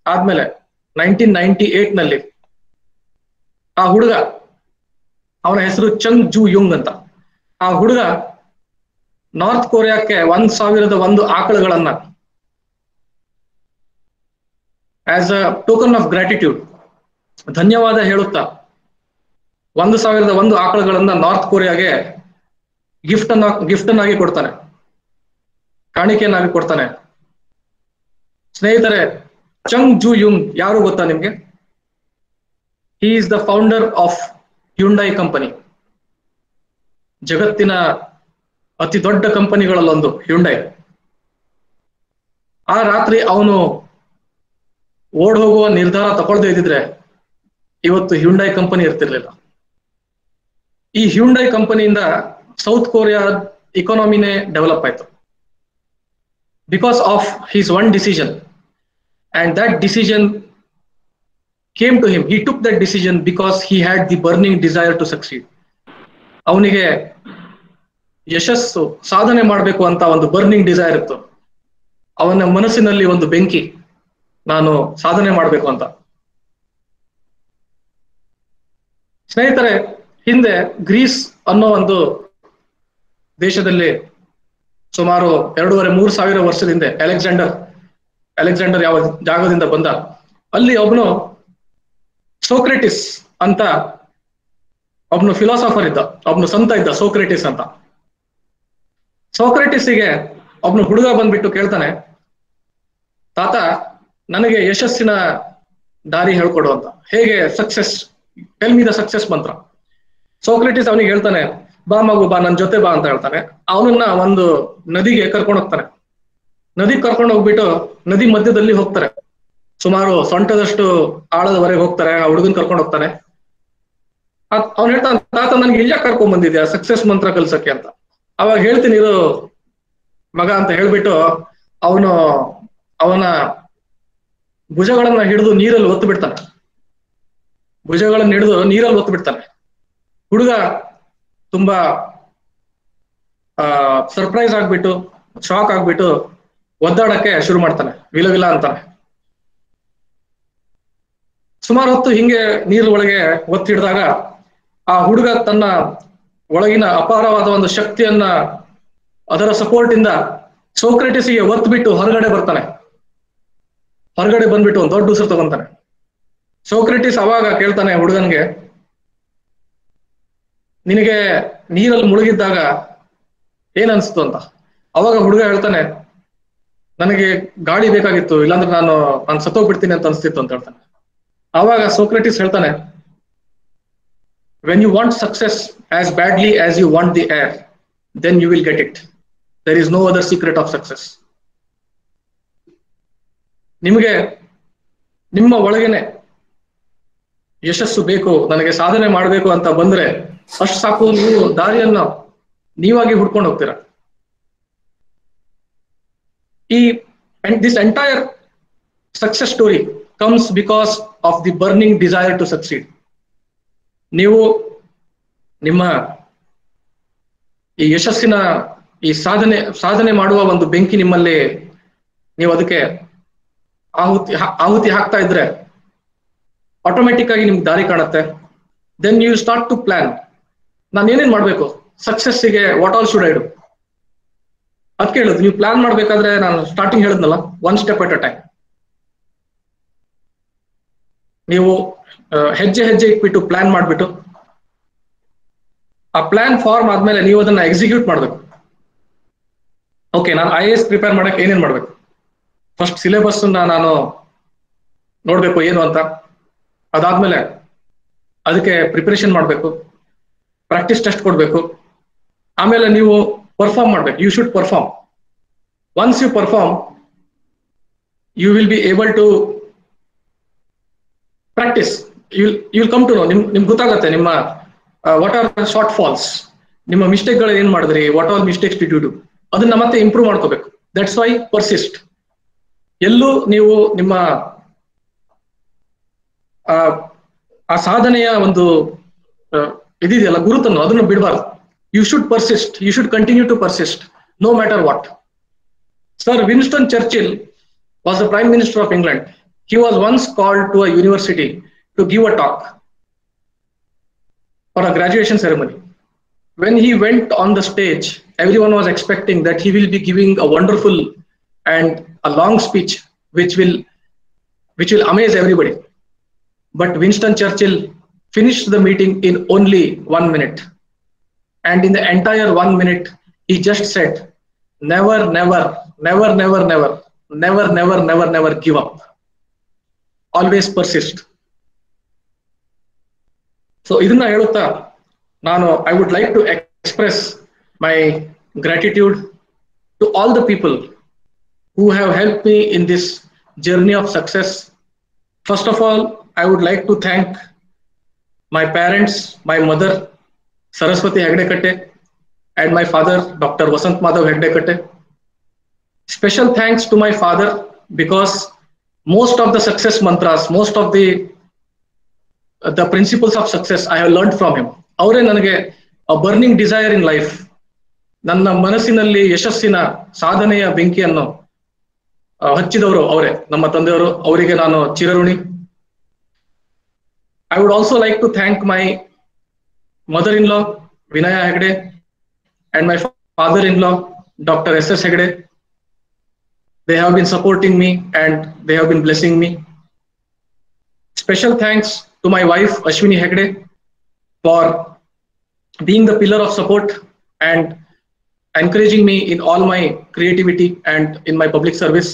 ಆದ್ಮೇಲೆ 1998 ನಲ್ಲಿ ಆ ಹುಡುಗ, ಅವನ ಹೆಸರು ಚಂಗ್ ಜೂ ಯುಂಗ್ ಅಂತ, ಆ ಹುಡುಗ ನಾರ್ತ್ ಕೊರಿಯಾಕ್ಕೆ 1001 ಆಕಳುಗಳನ್ನ as a token of gratitude, ಧನ್ಯವಾದ ಹೇಳುತ್ತಾ 1001 ಆಕಳುಗಳನ್ನ ನಾರ್ತ್ ಕೊರಿಯಾಗೆ ಗಿಫ್ಟ್ ಅನ್ನಾಗಿ ಕೊಡ್ತಾನೆ, ಕಾಣಿಕೆಯನ್ನಾಗಿ ಕೊಡ್ತಾನೆ. ಸ್ನೇಹಿತರೆ, ಚಂಗ್ ಜೂ ಯುಂಗ್ ಯಾರು ಗೊತ್ತಾ ನಿಮ್ಗೆ? He is the founder of Hyundai company. ಜಗತ್ತಿನ ಅತಿ ದೊಡ್ಡ ಕಂಪನಿಗಳಲ್ಲೊಂದು ಹ್ಯುಂಡೈ. ಆ ರಾತ್ರಿ ಅವನು ಓಡ್ ಹೋಗುವ ನಿರ್ಧಾರ ತಗೊಳ್ದೇ ಇದ್ದಿದ್ರೆ ಇವತ್ತು ಹ್ಯುಂಡೈ ಕಂಪನಿ ಇರ್ತಿರ್ಲಿಲ್ಲ. ಈ ಹ್ಯುಂಡೈ ಕಂಪನಿಯಿಂದ ಸೌತ್ ಕೊರಿಯಾ ಇಕಾನಮಿನೇ ಡೆವಲಪ್ ಆಯ್ತು because of his one decision. And that decision came to him. He took that decision because he had the burning desire to succeed. ಅವನಿಗೆ ಯಶಸ್ಸು, ಸಾಧನೆ ಮಾಡಬೇಕು ಅಂತ ಒಂದು ಬರ್ನಿಂಗ್ ಡಿಸೈರ್ ಇತ್ತು. ಅವನ ಮನಸ್ಸಿನಲ್ಲಿ ಒಂದು ಬೆಂಕಿ, ನಾನು ಸಾಧನೆ ಮಾಡಬೇಕು ಅಂತ. ಸ್ನೇಹಿತರೆ, ಹಿಂದೆ ಗ್ರೀಸ್ ಅನ್ನೋ ಒಂದು ದೇಶದಲ್ಲಿ ಸುಮಾರು 2,500-3 ಸಾವಿರ ವರ್ಷದ ಹಿಂದೆ ಅಲೆಕ್ಸಾಂಡರ್ ಯಾವ ಜಾಗದಿಂದ ಬಂದ, ಅಲ್ಲಿ ಒಬ್ಬನು ಸೋಕ್ರೆಟಿಸ್ ಅಂತ ಒಬ್ನು ಫಿಲಾಸಫರ್ ಇದ್ದ, ಒಬ್ನು ಸಂತ ಇದ್ದ, ಸೋಕ್ರೆಟಿಸ್ ಅಂತ. ಸೋಕ್ರೆಟಿಸ್ಗೆ ಒಬ್ನು ಹುಡುಗ ಬಂದ್ಬಿಟ್ಟು ಕೇಳ್ತಾನೆ, ತಾತ ನನಗೆ ಯಶಸ್ಸಿನ ದಾರಿ ಹೇಳ್ಕೊಡು ಅಂತ. ಹೇಗೆ success, tell me the success ಮಂತ್ರ. ಸೋಕ್ರೆಟಿಸ್ ಅವನಿಗೆ ಹೇಳ್ತಾನೆ, ಬಾ ಮಗು ಬಾ, ನನ್ ಜೊತೆ ಬಾ ಅಂತ ಹೇಳ್ತಾನೆ. ಅವನನ್ನ ಒಂದು ನದಿಗೆ ಕರ್ಕೊಂಡು ಹೋಗ್ತಾನೆ. ನದಿಗೆ ಕರ್ಕೊಂಡು ಹೋಗ್ಬಿಟ್ಟು ನದಿ ಮಧ್ಯದಲ್ಲಿ ಹೋಗ್ತಾರೆ. ಸುಮಾರು ಸೊಂಟದಷ್ಟು ಆಳದವರೆಗೆ ಹೋಗ್ತಾರೆ. ಆ ಹುಡುಗನ್ ಕರ್ಕೊಂಡು ಹೋಗ್ತಾನೆ. ಅವ್ನು ಹೇಳ್ತಾನೆ, ತಾತ ನನ್ಗೆ ಇಲ್ಲ ಕರ್ಕೊಂಡ್ ಬಂದಿದ್ಯಾ ಸಕ್ಸೆಸ್ ಮಂತ್ರ ಕಲ್ಸಕ್ಕೆ ಅಂತ. ಅವಾಗ ಹೇಳ್ತೀನಿ ಇರು ಮಗ ಅಂತ ಹೇಳ್ಬಿಟ್ಟು ಅವನ ಭುಜಗಳನ್ನ ಹಿಡಿದು ನೀರಲ್ಲಿ ಒತ್ತು ಬಿಡ್ತಾನೆ. ಹುಡುಗ ತುಂಬಾ ಸರ್ಪ್ರೈಸ್ ಆಗ್ಬಿಟ್ಟು, ಶಾಕ್ ಆಗ್ಬಿಟ್ಟು ಒದ್ದಾಡಕ್ಕೆ ಶುರು ಮಾಡ್ತಾನೆ, ವಿಲವಿಲ ಅಂತಾನೆ. ಸುಮಾರು ಹೊತ್ತು ಹಿಂಗೆ ನೀರು ಒಳಗೆ ಒತ್ತಿಡಿದಾಗ ಆ ಹುಡುಗ ತನ್ನ ಒಳಗಿನ ಅಪಾರವಾದ ಒಂದು ಶಕ್ತಿಯನ್ನ, ಅದರ ಸಪೋರ್ಟ್ ಇಂದ ಸೋಕ್ರೆಟಿಸ್ಗೆ ಒತ್ತು ಬಿಟ್ಟು ಹೊರಗಡೆ ಬರ್ತಾನೆ. ಹೊರಗಡೆ ಬಂದ್ಬಿಟ್ಟು ಒಂದು ದೊಡ್ಡ ಉಸಿರು ತಗೊಂತಾನೆ. ಸೋಕ್ರೆಟಿಸ್ ಅವಾಗ ಕೇಳ್ತಾನೆ ಹುಡುಗನ್ಗೆ, ನಿನಗೆ ನೀರಲ್ಲಿ ಮುಳುಗಿದ್ದಾಗ ಏನ್ ಅನ್ಸ್ತು ಅಂತ. ಅವಾಗ ಹುಡುಗ ಹೇಳ್ತಾನೆ, ನನಗೆ ಗಾಳಿ ಬೇಕಾಗಿತ್ತು, ಇಲ್ಲಾಂದ್ರೆ ನಾನು ಸತ್ತೋಗ್ಬಿಡ್ತೀನಿ ಅಂತ ಅನ್ಸ್ತಿತ್ತು ಅಂತ ಹೇಳ್ತಾನೆ. ಆವಾಗ ಸೋಕ್ರೆಟಿಸ್ ಹೇಳ್ತಾನೆ, when you want success as badly as you want the air, then you will get it. There is no other secret of success. ನಿಮಗೆ ನಿಮ್ಮ ಒಳಗೇನೆ ಯಶಸ್ಸು ಬೇಕು, ನನಗೆ ಸಾಧನೆ ಮಾಡಬೇಕು ಅಂತ ಬಂದ್ರೆ ಅಷ್ಟು ಸಾಕು, ನೀವು ದಾರಿಯನ್ನ ನೀವಾಗಿ ಹುಡ್ಕೊಂಡು ಹೋಗ್ತೀರಾ. This entire success story comes because of the burning desire to succeed. ನೀವು ನಿಮ್ಮ ಈ ಯಶಸ್ಸಿನ ಈ ಸಾಧನೆ ಮಾಡುವ ಒಂದು ಬೆಂಕಿ ನಿಮ್ಮಲ್ಲಿ, ನೀವು ಅದಕ್ಕೆ ಆಹುತಿ ಹಾಕ್ತಾ ಇದ್ರೆ ಆಟೋಮೆಟಿಕ್ ಆಗಿ ನಿಮ್ಗೆ ದಾರಿ ಕಾಣುತ್ತೆ. Then you start to plan, ನಾನು ಏನೇನ್ ಮಾಡ್ಬೇಕು ಸಕ್ಸಸ್ಸಿಗೆ, what all should I do. ಅದಕ್ಕೆ ಹೇಳುದು, ನೀವು ಪ್ಲಾನ್ ಮಾಡ್ಬೇಕಾದ್ರೆ ನಾನು ಸ್ಟಾರ್ಟಿಂಗ್ ಹೇಳಿದ್ನಲ್ಲ, 1 ಸ್ಟೆಪ್ ಅಟ್ ಅ ಟೈಮ್. ನೀವು ಹೆಜ್ಜೆ ಇಟ್ಬಿಟ್ಟು ಪ್ಲಾನ್ ಮಾಡ್ಬಿಟ್ಟು, ಆ ಪ್ಲಾನ್ ಫಾರ್ಮ್ ಆದ್ಮೇಲೆ ನೀವು ಅದನ್ನ ಎಕ್ಸಿಕ್ಯೂಟ್ ಮಾಡ್ಬೇಕು. ಓಕೆ, ನಾನು IAS ಪ್ರಿಪೇರ್ ಮಾಡಕ್ಕೆ ಏನೇನ್ ಮಾಡ್ಬೇಕು, ಫಸ್ಟ್ ಸಿಲೆಬಸ್ ನಾನು ನೋಡ್ಬೇಕು ಏನು ಅಂತ. ಅದಾದ್ಮೇಲೆ ಅದಕ್ಕೆ ಪ್ರಿಪರೇಷನ್ ಮಾಡ್ಬೇಕು, ಪ್ರಾಕ್ಟೀಸ್ ಟೆಸ್ಟ್ ಕೊಡ್ಬೇಕು. ಆಮೇಲೆ ನೀವು ಪರ್ಫಾರ್ಮ್ ಮಾಡ್ಬೇಕು. You should perform. Once you perform, you will be able to practise. You will come to know, ನಿಮ್ಗೆ ಗೊತ್ತಾಗತ್ತೆ ನಿಮ್ಮ ವಾಟ್ ಆರ್ ಶಾರ್ಟ್ ಫಾಲ್ಸ್, ನಿಮ್ಮ ಮಿಸ್ಟೇಕ್ಗಳು ಏನ್ ಮಾಡಿದ್ರಿ, what all mistakes did you do, ಅದನ್ನ ಮತ್ತೆ ಇಂಪ್ರೂವ್ ಮಾಡ್ಕೋಬೇಕು. That's why persist. ಎಲ್ಲೂ ನೀವು ನಿಮ್ಮ ಆ ಸಾಧನೆಯ ಒಂದು ಇದಿದೆಯಲ್ಲ ಗುರುತನ್ನು ಅದನ್ನು ಬಿಡಬಾರ್ದು. You should persist, you should continue to persist no matter what. Sir Winston Churchill was the Prime Minister of England. He was once called to a university to give a talk for a graduation ceremony. When he went on the stage, everyone was expecting that he will be giving a wonderful and a long speech which will amaze everybody. But Winston Churchill finished the meeting in only 1 minute. And in the entire 1 minute, he just said, never, never, never, never, never, never, never, never, never give up. Always persist. So idನ್ನ ಹೇಳುತ್ತಾ ನಾನು I would like to express my gratitude to all the people who have helped me in this journey of success. First of all, I would like to thank my parents, my mother Saraswati Hegdekatte and my father Dr. Vasant Madhav Hegdekatte. Special thanks to my father because most of the success mantras, most of the principles of success I have learned from him. ಅವರೇ ನನಗೆ a burning desire in life, ನನ್ನ ಮನಸ್ಸಿನಲ್ಲಿ ಯಶಸ್ಸಿನ ಸಾಧನೆಯ ಬೆಂಕಿಯನ್ನು ಹಚ್ಚಿದವರು ಅವರೇ, ನಮ್ಮ ತಂದೆಯವರು. ಅವರಿಗೆ ನಾನು ಚಿರಋಣಿ. I would also like to thank my mother-in-law Vinaya Hegde and my father-in-law Dr. S.S. Hegde. They have been supporting me and they have been blessing me. Special thanks to my wife Ashwini Hegde for being the pillar of support and encouraging me in all my creativity and in my public service.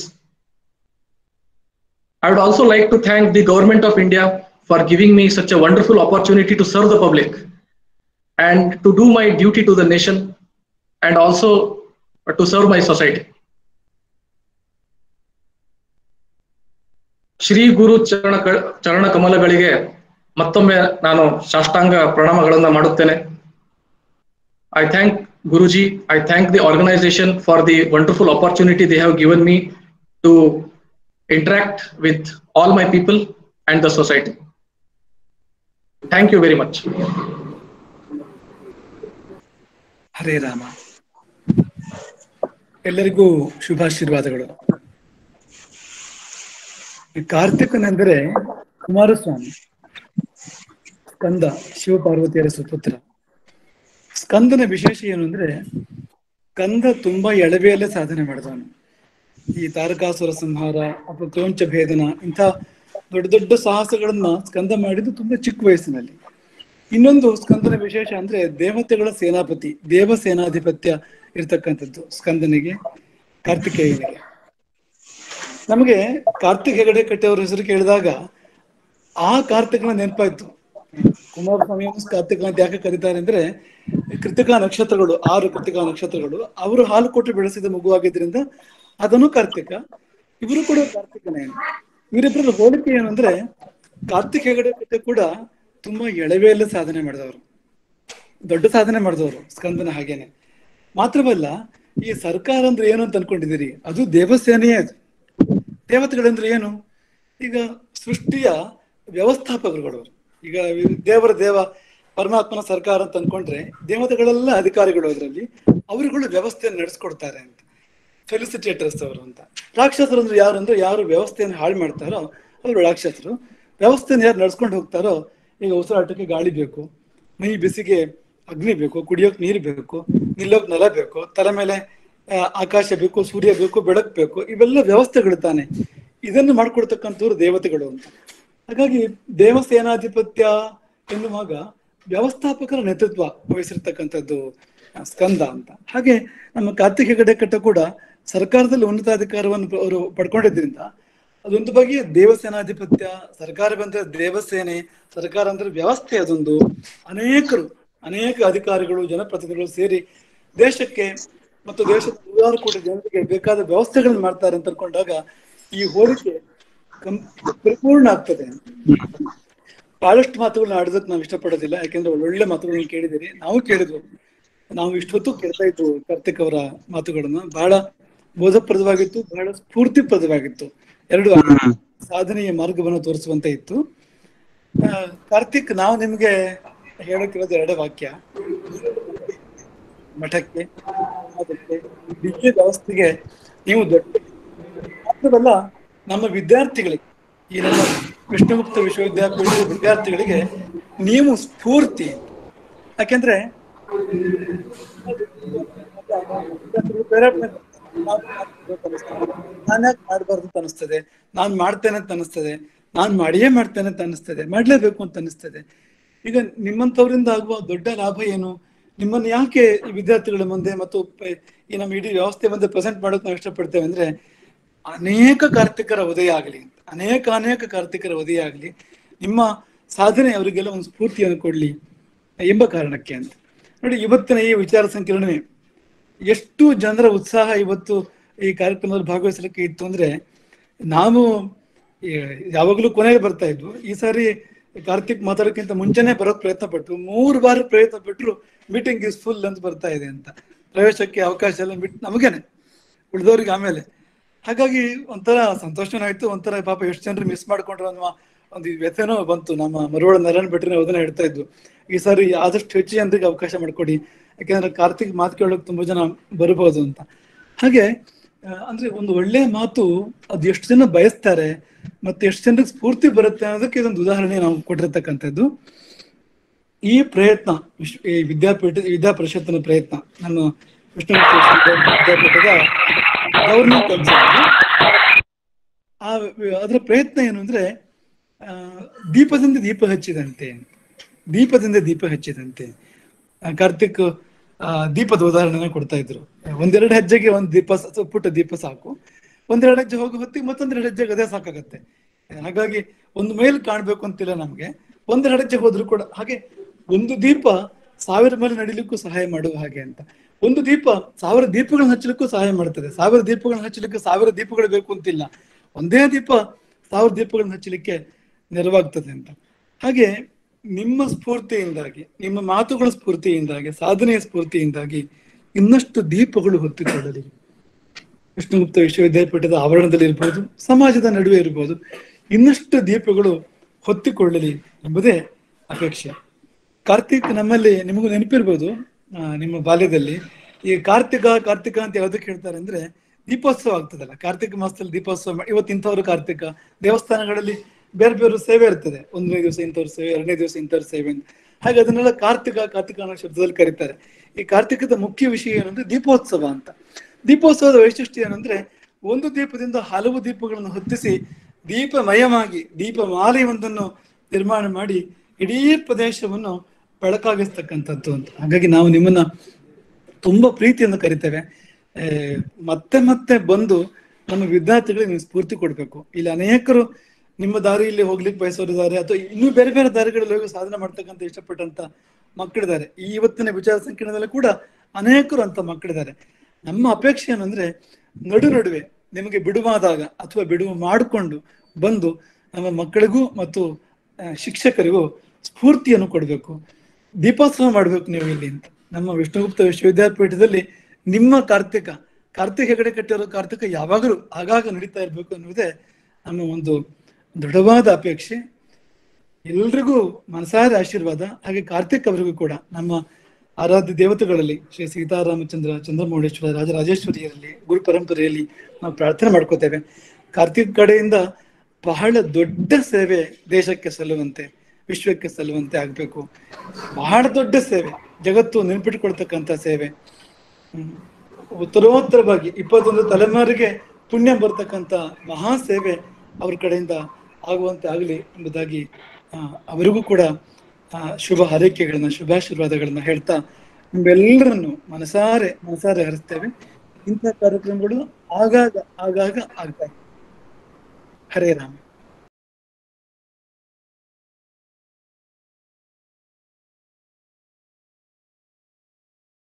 I would also like to thank the Government of India for giving me such a wonderful opportunity to serve the public and to do my duty to the nation and also to serve my society. Shri ಗುರು ಚರಣ ಕಮಲಗಳಿಗೆ ಮತ್ತೊಮ್ಮೆ ನಾನು ಸಾಷ್ಟಾಂಗ ಪ್ರಣಾಮಗಳನ್ನು ಮಾಡುತ್ತೇನೆ. I thank Guruji, I thank the organization for the wonderful opportunity they have given me to interact with all my people and the society. Thank you very much. ಹರೇ ರಾಮ. ಎಲ್ಲರಿಗೂ ಶುಭಾಶೀರ್ವಾದಗಳು. ಕಾರ್ತಿಕನೆಂದರೆ ಕುಮಾರಸ್ವಾಮಿ, ಸ್ಕಂದ ಶಿವಪಾರ್ವತಿಯರ ಸುಪುತ್ರ. ಸ್ಕಂದನ ವಿಶೇಷ ಏನು ಅಂದ್ರೆ, ಸ್ಕಂದ ತುಂಬಾ ಎಳವೆಯಲ್ಲೇ ಸಾಧನೆ ಮಾಡಿದವನು. ಈ ತಾರಕಾಸುರ ಸಂಹಾರ ಅಥವಾ ಕ್ರೌಂಚ ಭೇದನ ಇಂಥ ದೊಡ್ಡ ದೊಡ್ಡ ಸಾಹಸಗಳನ್ನ ಸ್ಕಂದ ಮಾಡಿದ್ದು ತುಂಬಾ ಚಿಕ್ಕ ವಯಸ್ಸಿನಲ್ಲಿ. ಇನ್ನೊಂದು ಸ್ಕಂದನ ವಿಶೇಷ ಅಂದ್ರೆ ದೇವತೆಗಳ ಸೇನಾಪತಿ, ದೇವ ಸೇನಾಧಿಪತ್ಯ ಇರ್ತಕ್ಕಂಥದ್ದು ಸ್ಕಂದನಿಗೆ, ಕಾರ್ತಿಕೇಯನಿಗೆ. ನಮಗೆ ಕಾರ್ತಿಕ್ ಹೆಗಡೆ ಕಟ್ಟೆ ಅವ್ರ ಹೆಸರು ಕೇಳಿದಾಗ ಆ ಕಾರ್ತಿಕನ ನೆನಪಾಯ್ತು. ಕುಮಾರಸ್ವಾಮಿ ಕಾರ್ತಿಕ ಅಂತ ಯಾಕೆ ಕರೀತಾರೆ ಅಂದ್ರೆ, ಕೃತಿಕಾ ನಕ್ಷತ್ರಗಳು, 6 ಕೃತಿಕಾ ನಕ್ಷತ್ರಗಳು, ಅವರು ಹಾಲು ಕೊಟ್ಟು ಬೆಳೆಸಿದ ಮಗುವಾಗಿದ್ರಿಂದ ಅದನ್ನು ಕಾರ್ತಿಕ, ಇವರು ಕೂಡ ಕಾರ್ತಿಕನೇ. ಇವರಿಬ್ಬರ ಹೋಲಿಕೆ ಏನಂದ್ರೆ, ಕಾರ್ತಿಕ್ ಹೆಗಡೆ ಕಟ್ಟೆ ಕೂಡ ತುಂಬಾ ಎಳವೆಯಲ್ಲೇ ಸಾಧನೆ ಮಾಡಿದವರು, ದೊಡ್ಡ ಸಾಧನೆ ಮಾಡಿದವರು ಸ್ಕಂದನ ಹಾಗೇನೆ. ಮಾತ್ರವಲ್ಲ, ಈ ಸರ್ಕಾರ ಅಂದ್ರೆ ಏನು ಅಂತ ಅನ್ಕೊಂಡಿದ್ದೀರಿ, ಅದು ದೇವಸೇನೆಯೇ. ಅದು ದೇವತೆಗಳಂದ್ರೆ ಏನು, ಈಗ ಸೃಷ್ಟಿಯ ವ್ಯವಸ್ಥಾಪಕರುಗಳು. ಈಗ ದೇವ ಪರಮಾತ್ಮನ ಸರ್ಕಾರ ಅಂತ ಅನ್ಕೊಂಡ್ರೆ ದೇವತೆಗಳೆಲ್ಲ ಅಧಿಕಾರಿಗಳು, ಅದರಲ್ಲಿ ಅವರುಗಳು ವ್ಯವಸ್ಥೆಯನ್ನು ನಡೆಸ್ಕೊಡ್ತಾರೆ ಅಂತ. ಫೆಲಿಸಿಟೇಟರ್ಸ್ ಅವರು ಅಂತ. ರಾಕ್ಷಸರು ಅಂದ್ರೆ ಯಾರು ಅಂದ್ರೆ, ಯಾರು ವ್ಯವಸ್ಥೆಯನ್ನು ಹಾಳು ಮಾಡ್ತಾರೋ ಅವರು ರಾಕ್ಷಸರು. ವ್ಯವಸ್ಥೆಯನ್ನು ಯಾರು ನಡ್ಸ್ಕೊಂಡು ಹೋಗ್ತಾರೋ, ಈಗ ಉಸಿರಾಟಕ್ಕೆ ಗಾಳಿ ಬೇಕು, ಮೈ ಬಿಸಿಗೆ ಅಗ್ನಿ ಬೇಕು, ಕುಡಿಯೋಕೆ ನೀರು ಬೇಕು, ನಿಲ್ಲೋಕ್ ನೆಲ ಬೇಕು, ತಲೆ ಮೇಲೆ ಆಕಾಶ ಬೇಕು, ಸೂರ್ಯ ಬೇಕು, ಬೆಳಕು ಬೇಕು, ಇವೆಲ್ಲ ವ್ಯವಸ್ಥೆಗಳು ತಾನೆ. ಇದನ್ನು ಮಾಡ್ಕೊಡ್ತಕ್ಕಂಥವ್ರು ದೇವತೆಗಳು ಅಂತ. ಹಾಗಾಗಿ ದೇವಸೇನಾಧಿಪತ್ಯ ಎನ್ನುವಾಗ ವ್ಯವಸ್ಥಾಪಕರ ನೇತೃತ್ವ ವಹಿಸಿರ್ತಕ್ಕಂಥದ್ದು ಸ್ಕಂದ ಅಂತ. ಹಾಗೆ ನಮ್ಮ ಕಾರ್ತಿಕ್ ಹೆಗಡೆ ಕಟ್ಟ ಕೂಡ ಸರ್ಕಾರದಲ್ಲಿ ಉನ್ನತಾಧಿಕಾರವನ್ನು ಅವರು ಪಡ್ಕೊಂಡಿದ್ರಿಂದ ಅದೊಂದು ಬಗೆಯ ದೇವಸೇನಾಧಿಪತ್ಯ. ಸರ್ಕಾರ ಬಂದ್ರೆ ದೇವಸೇನೆ, ಸರ್ಕಾರ ಅಂದ್ರೆ ವ್ಯವಸ್ಥೆ. ಅದೊಂದು ಅನೇಕ ಅಧಿಕಾರಿಗಳು, ಜನಪ್ರತಿನಿಧಿಗಳು ಸೇರಿ ದೇಶಕ್ಕೆ ಮತ್ತು ದೇಶದ 100 ಕೋಟಿ ಜನರಿಗೆ ಬೇಕಾದ ವ್ಯವಸ್ಥೆಗಳನ್ನ ಮಾಡ್ತಾರೆ ಅಂತ ಅನ್ಕೊಂಡಾಗ ಈ ಹೋಲಿಕೆ ಪರಿಪೂರ್ಣ ಆಗ್ತದೆ. ಬಹಳಷ್ಟು ಮಾತುಗಳನ್ನ ಆಡೋದಕ್ಕೆ ನಾವು ಇಷ್ಟಪಡೋದಿಲ್ಲ, ಯಾಕೆಂದ್ರೆ ಒಳ್ಳೊಳ್ಳೆ ಮಾತುಗಳನ್ನ ಕೇಳಿದಿರಿ, ನಾವು ಕೇಳಿದ್ವು. ನಾವು ಇಷ್ಟೊತ್ತು ಕೇಳ್ತಾ ಇದ್ದು ಕಾರ್ತಿಕ್ ಅವರ ಮಾತುಗಳನ್ನ. ಬಹಳ ಬೋಧಪ್ರದವಾಗಿತ್ತು, ಬಹಳ ಸ್ಫೂರ್ತಿಪ್ರದವಾಗಿತ್ತು. ಎರಡು ಸಾಧನೆಯ ಮಾರ್ಗವನ್ನು ತೋರಿಸುವಂತೆ ಇತ್ತು. ಕಾರ್ತಿಕ್, ನಾವು ನಿಮ್ಗೆ ಹೇಳೋಕಿರೋದು ಎರಡೇ ವಾಕ್ಯ. ಮಠಕ್ಕೆ, ಸಮಾಜಕ್ಕೆ, ವಿದ್ಯೆ ವ್ಯವಸ್ಥೆಗೆ ನೀವು ದೊಡ್ಡ, ಮಾತ್ರವಲ್ಲ ನಮ್ಮ ವಿದ್ಯಾರ್ಥಿಗಳಿಗೆ, ಈ ನಮ್ಮ ವಿಷ್ಣುಗುಪ್ತ ವಿಶ್ವವಿದ್ಯಾಪೀಠದ ವಿದ್ಯಾರ್ಥಿಗಳಿಗೆ ನೀವು ಸ್ಫೂರ್ತಿ. ಯಾಕೆಂದ್ರೆ ಪ್ರೇರೇಪಣೆ, ನಾನು ಯಾಕೆ ಮಾಡಬಾರ್ದು ಅಂತ ಅನಿಸ್ತದೆ, ನಾನ್ ಮಾಡ್ತೇನೆ ಅಂತ ಅನಿಸ್ತದೆ, ನಾನ್ ಮಾಡಿಯೇ ಮಾಡ್ತೇನೆ ಅಂತ ಅನಿಸ್ತದೆ, ಮಾಡ್ಲೇಬೇಕು ಅಂತ ಅನಿಸ್ತದೆ. ಈಗ ನಿಮ್ಮಂಥವ್ರಿಂದ ಆಗುವ ದೊಡ್ಡ ಲಾಭ ಏನು? ನಿಮ್ಮನ್ನು ಯಾಕೆ ಈ ವಿದ್ಯಾರ್ಥಿಗಳ ಮುಂದೆ ಮತ್ತು ಈ ನಮ್ಮ ಇಡೀ ವ್ಯವಸ್ಥೆ ಮುಂದೆ ಪ್ರೆಸೆಂಟ್ ಮಾಡೋಕೆ ನಾವು ಇಷ್ಟಪಡ್ತೇವೆ ಅಂದ್ರೆ, ಅನೇಕ ಕಾರ್ತಿಕರ ಉದಯ ಆಗಲಿ ಅಂತ, ಅನೇಕ ಕಾರ್ತಿಕರ ಉದಯ ಆಗಲಿ, ನಿಮ್ಮ ಸಾಧನೆ ಅವರಿಗೆಲ್ಲ ಒಂದು ಸ್ಫೂರ್ತಿಯನ್ನು ಕೊಡ್ಲಿ ಎಂಬ ಕಾರಣಕ್ಕೆ ಅಂತ. ನೋಡಿ, ಇವತ್ತಿನ ಈ ವಿಚಾರ ಸಂಕಿರಣವೇ ಎಷ್ಟು ಜನರ ಉತ್ಸಾಹ ಇವತ್ತು ಈ ಕಾರ್ಯಕ್ರಮದಲ್ಲಿ ಭಾಗವಹಿಸಲಿಕ್ಕೆ ಇತ್ತು ಅಂದ್ರೆ, ನಾವು ಯಾವಾಗಲೂ ಕೊನೆಗೆ ಬರ್ತಾ ಇದ್ವು. ಈ ಸಾರಿ ಕಾರ್ತಿಕ್ ಮಾತಾಡೋಕ್ಕಿಂತ ಮುಂಚೆನೆ ಬರೋಕ್ ಪ್ರಯತ್ನ ಪಟ್ಟು 3 ಬಾರಿ ಪ್ರಯತ್ನ ಪಟ್ಟರು ಮೀಟಿಂಗ್ ಇಸ್ ಫುಲ್ ಅಂತ ಬರ್ತಾ ಇದೆ ಅಂತ. ಪ್ರವೇಶಕ್ಕೆ ಅವಕಾಶ ಎಲ್ಲ ನಮಗೇನೆ, ಉಳಿದವ್ರಿಗೆ ಆಮೇಲೆ. ಹಾಗಾಗಿ ಒಂಥರ ಸಂತೋಷನೂ ಆಯ್ತು, ಒಂಥರ ಪಾಪ ಎಷ್ಟು ಜನರು ಮಿಸ್ ಮಾಡ್ಕೊಂಡ್ರು ಅನ್ನುವ ಒಂದು ವ್ಯಥೆನೂ ಬಂತು. ನಮ್ಮ ಮರವಾಳ ನಾರಾಯಣ ಭಟ್ರು ಅದನ್ನ ಹೇಳ್ತಾ ಇದ್ವು, ಈ ಸಾರಿ ಆದಷ್ಟು ಹೆಚ್ಚು ಜನರಿಗೆ ಅವಕಾಶ ಮಾಡ್ಕೊಡಿ, ಯಾಕೆಂದ್ರೆ ಕಾರ್ತಿಕ್ ಮಾತು ಕೇಳೋಕೆ ತುಂಬಾ ಜನ ಬರಬಹುದು ಅಂತ. ಹಾಗೆ ಅಂದ್ರೆ ಒಂದು ಒಳ್ಳೆ ಮಾತು ಅದು ಎಷ್ಟು ಜನ ಬಯಸ್ತಾರೆ ಮತ್ತೆ ಎಷ್ಟು ಜನರಿಗೆ ಸ್ಫೂರ್ತಿ ಬರುತ್ತೆ ಅನ್ನೋದಕ್ಕೆ ಇದೊಂದು ಉದಾಹರಣೆ ನಾವು ಕೊಟ್ಟಿರ್ತಕ್ಕಂಥದ್ದು. ಈ ಪ್ರಯತ್ನ ಈ ವಿದ್ಯಾಪರಿಷತ್ತಿನ ಪ್ರಯತ್ನ, ನಮ್ಮ ವಿದ್ಯಾಪೀಠದ ಗವರ್ನಿಂಗ್ ಕೌನ್ಸಿಲ್, ಅದರ ಪ್ರಯತ್ನ ಏನು ಅಂದ್ರೆ, ದೀಪದಿಂದ ದೀಪ ಹಚ್ಚಿದಂತೆ, ದೀಪದಿಂದ ದೀಪ ಹಚ್ಚಿದಂತೆ. ಕಾರ್ತಿಕ್ ದೀಪದ ಉದಾಹರಣೆನ ಕೊಡ್ತಾ ಇದ್ರು. ಒಂದೆರಡು ಹೆಜ್ಜೆಗೆ ಒಂದು ದೀಪ, ಪುಟ್ಟ ದೀಪ ಸಾಕು. ಒಂದೆರಡು ಹೆಜ್ಜೆ ಹೋಗೋ ಹೊತ್ತಿಗೆ ಮತ್ತೊಂದೆರಡು ಹೆಜ್ಜೆಗೆ ಅದೇ ಸಾಕಾಗತ್ತೆ. ಹಾಗಾಗಿ ಒಂದು ಮೈಲ್ ಕಾಣ್ಬೇಕು ಅಂತಿಲ್ಲ ನಮ್ಗೆ, ಒಂದೆರಡು ಹೆಜ್ಜೆ ಹೋದ್ರು ಕೂಡ. ಹಾಗೆ ಒಂದು ದೀಪ 1000 ಮೈಲ್ ನಡಿಲಿಕ್ಕೂ ಸಹಾಯ ಮಾಡುವ ಹಾಗೆ ಅಂತ. ಒಂದು ದೀಪ 1000 ದೀಪಗಳನ್ನ ಹಚ್ಚಲಿಕ್ಕೂ ಸಹಾಯ ಮಾಡ್ತದೆ. 1000 ದೀಪಗಳನ್ನ ಹಚ್ಚಲಿಕ್ಕೆ 1000 ದೀಪಗಳು ಬೇಕು ಅಂತಿಲ್ಲ, ಒಂದೇ ದೀಪ 1000 ದೀಪಗಳನ್ನ ಹಚ್ಚಲಿಕ್ಕೆ ನೆರವಾಗ್ತದೆ ಅಂತ. ಹಾಗೆ ನಿಮ್ಮ ಸ್ಫೂರ್ತಿಯಿಂದಾಗಿ, ನಿಮ್ಮ ಮಾತುಗಳ ಸ್ಫೂರ್ತಿಯಿಂದಾಗಿ, ಸಾಧನೆಯ ಸ್ಫೂರ್ತಿಯಿಂದಾಗಿ ಇನ್ನಷ್ಟು ದೀಪಗಳು ಹೊತ್ತಿಕೊಳ್ಳಲಿ. ವಿಷ್ಣುಗುಪ್ತ ವಿಶ್ವವಿದ್ಯಾಪೀಠದ ಆವರಣದಲ್ಲಿ ಇರ್ಬೋದು, ಸಮಾಜದ ನಡುವೆ ಇರ್ಬೋದು, ಇನ್ನಷ್ಟು ದೀಪಗಳು ಹೊತ್ತಿಕೊಳ್ಳಲಿ ಎಂಬುದೇ ಅಪೇಕ್ಷೆ. ಕಾರ್ತಿಕ್ ನಮ್ಮಲ್ಲಿ, ನಿಮಗೂ ನೆನಪಿರ್ಬೋದು, ನಿಮ್ಮ ಬಾಲ್ಯದಲ್ಲಿ ಈ ಕಾರ್ತಿಕ ಅಂತ ಯಾವ್ದಕ್ಕೆ ಹೇಳ್ತಾರೆ ಅಂದ್ರೆ, ದೀಪೋತ್ಸವ ಆಗ್ತದಲ್ಲ, ಕಾರ್ತಿಕ ಮಾಸದಲ್ಲಿ ದೀಪೋತ್ಸವ. ಇವತ್ತು ಇಂಥವ್ರು ಕಾರ್ತಿಕ, ದೇವಸ್ಥಾನಗಳಲ್ಲಿ ಬೇರೆ ಬೇರೆ ಸೇವೆ ಇರ್ತದೆ, 1ನೇ ದಿವಸ ಇಂಥವ್ರ ಸೇವೆ, 2ನೇ ದಿವಸ ಇಂಥವ್ರ ಸೇವೆ ಅಂತ. ಹಾಗೆ ಅದನ್ನೆಲ್ಲ ಕಾರ್ತಿಕ ಅನ್ನೋ ಶಬ್ದದಲ್ಲಿ ಕರೀತಾರೆ. ಈ ಕಾರ್ತಿಕದ ಮುಖ್ಯ ವಿಷಯ ಏನಂದ್ರೆ ದೀಪೋತ್ಸವ ಅಂತ. ದೀಪೋತ್ಸವದ ವೈಶಿಷ್ಟ್ಯ ಏನಂದ್ರೆ, ಒಂದು ದೀಪದಿಂದ ಹಲವು ದೀಪಗಳನ್ನು ಹೊತ್ತಿಸಿ ದೀಪಮಯವಾಗಿ ದೀಪಮಾಲೆಯೊಂದನ್ನು ನಿರ್ಮಾಣ ಮಾಡಿ ಇಡೀ ಪ್ರದೇಶವನ್ನು ಬೆಳಕಾಗಿಸ್ತಕ್ಕಂಥದ್ದು ಅಂತ. ಹಾಗಾಗಿ ನಾವು ನಿಮ್ಮನ್ನ ತುಂಬಾ ಪ್ರೀತಿಯನ್ನು ಕರಿತೇವೆ. ಮತ್ತೆ ಮತ್ತೆ ಬಂದು ನಮ್ಮ ವಿದ್ಯಾರ್ಥಿಗಳಿಗೆ ನೀವು ಸ್ಫೂರ್ತಿ ಕೊಡ್ಬೇಕು. ಇಲ್ಲಿ ಅನೇಕರು ನಿಮ್ಮ ದಾರಿಯಲ್ಲಿ ಹೋಗ್ಲಿಕ್ಕೆ ಬಯಸೋರಿದ್ದಾರೆ, ಅಥವಾ ಇನ್ನೂ ಬೇರೆ ಬೇರೆ ದಾರಿಗಳಲ್ಲಿ ಹೋಗಿ ಸಾಧನೆ ಮಾಡ್ತಕ್ಕಂಥ ಇಷ್ಟಪಟ್ಟಂತ ಮಕ್ಕಳಿದ್ದಾರೆ. ಈ ಇವತ್ತಿನ ವಿಚಾರ ಸಂಕಿರಣದಲ್ಲಿ ಕೂಡ ಅನೇಕರು ಅಂತ ಮಕ್ಕಳಿದ್ದಾರೆ. ನಮ್ಮ ಅಪೇಕ್ಷೆ ಏನಂದ್ರೆ, ನಡುವೆ ನಿಮಗೆ ಬಿಡುವಾದಾಗ ಅಥವಾ ಬಿಡುವು ಮಾಡಿಕೊಂಡು ಬಂದು ನಮ್ಮ ಮಕ್ಕಳಿಗೂ ಮತ್ತು ಶಿಕ್ಷಕರಿಗೂ ಸ್ಫೂರ್ತಿಯನ್ನು ಕೊಡಬೇಕು, ದೀಪೋತ್ಸವ ಮಾಡ್ಬೇಕು ನೀವು ಇಲ್ಲಿ ಅಂತ. ನಮ್ಮ ವಿಷ್ಣುಗುಪ್ತ ವಿಶ್ವವಿದ್ಯಾಪೀಠದಲ್ಲಿ ನಿಮ್ಮ ಕಾರ್ತಿಕ್ ಹೆಗಡೆ ಕಟ್ಟಿರೋ ಕಾರ್ತಿಕ ಯಾವಾಗಲೂ ಆಗಾಗ ನಡೀತಾ ಇರ್ಬೇಕು ಅನ್ನುವುದೇ ನಮ್ಮ ಒಂದು ದೃಢವಾದ ಅಪೇಕ್ಷೆ. ಎಲ್ರಿಗೂ ಮನಸಾರ ಆಶೀರ್ವಾದ. ಹಾಗೆ ಕಾರ್ತಿಕ್ ಅವರಿಗೂ ಕೂಡ ನಮ್ಮ ಆರಾಧ್ಯ ದೇವತೆಗಳಲ್ಲಿ ಶ್ರೀ ಸೀತಾರಾಮಚಂದ್ರ, ಚಂದ್ರಮೌಳೇಶ್ವರ, ರಾಜರಾಜೇಶ್ವರಿಯರಲ್ಲಿ, ಗುರು ಪರಂಪರೆಯಲ್ಲಿ ನಾವು ಪ್ರಾರ್ಥನೆ ಮಾಡ್ಕೋತೇವೆ. ಕಾರ್ತಿಕ್ ಕಡೆಯಿಂದ ಬಹಳ ದೊಡ್ಡ ಸೇವೆ ದೇಶಕ್ಕೆ ಸಲ್ಲುವಂತೆ, ವಿಶ್ವಕ್ಕೆ ಸಲ್ಲುವಂತೆ ಆಗ್ಬೇಕು. ಬಹಳ ದೊಡ್ಡ ಸೇವೆ, ಜಗತ್ತು ನೆನಪಿಟ್ಕೊಳ್ತಕ್ಕಂಥ ಸೇವೆ, ಉತ್ತರೋತ್ತರವಾಗಿ 21 ತಲೆಮಾರಿಗೆ ಪುಣ್ಯ ಬರ್ತಕ್ಕಂಥ ಮಹಾ ಸೇವೆ ಅವ್ರ ಕಡೆಯಿಂದ ಆಗುವಂತೆ ಆಗಲಿ ಎಂಬುದಾಗಿ ಅವರಿಗೂ ಕೂಡ ಶುಭ ಹಾರೈಕೆಗಳನ್ನ, ಶುಭಾಶೀರ್ವಾದಗಳನ್ನ ಹೇಳ್ತಾ ನಿಮ್ಮೆಲ್ಲರನ್ನು ಮನಸಾರೆ ಹರಿಸ್ತೇವೆ. ಇಂಥ ಕಾರ್ಯಕ್ರಮಗಳು ಆಗಾಗ ಆಗ್ತಾ ಇದೆ. ಹರೇ ರಾಮ.